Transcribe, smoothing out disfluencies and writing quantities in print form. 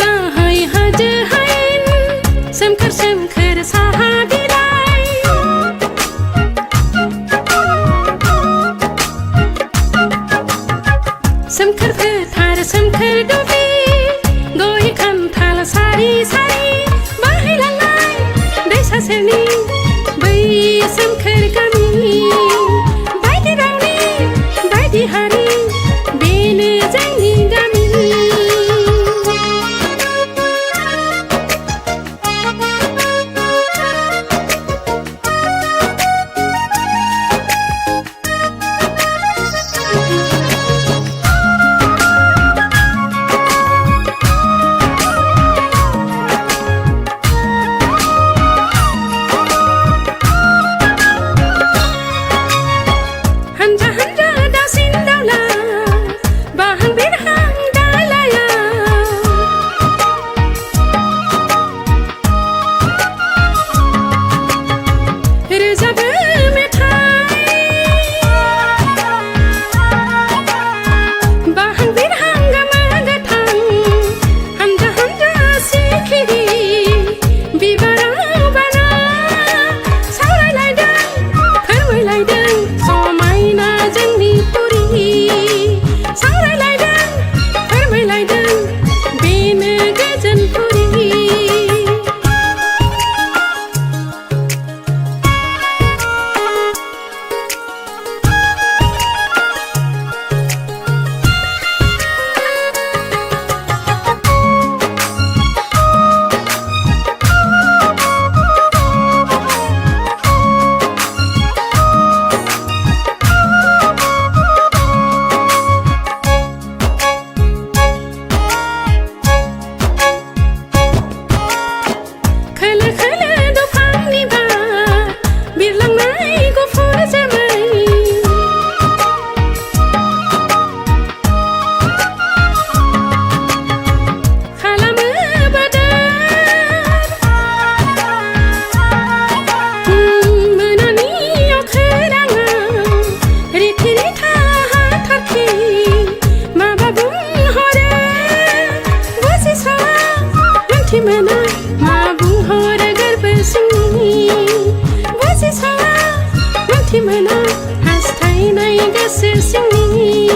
बाहाय हाजो हायेन सोमखोर सोमखोर साहा बिलाइ सोमखोर फोथार सोमखोर दुब्लि गय खान्थाल सारि सारि बोहैलांनाय दैसा सेरनि बै सोमखोर गामि बायदि रावनि बायदि हारि बेनो जोंनि गामि मा बुंहरो गोरबो सिंनि बुजिस'आ ओंथि मोना हास्थायनाय गोसो सिंनि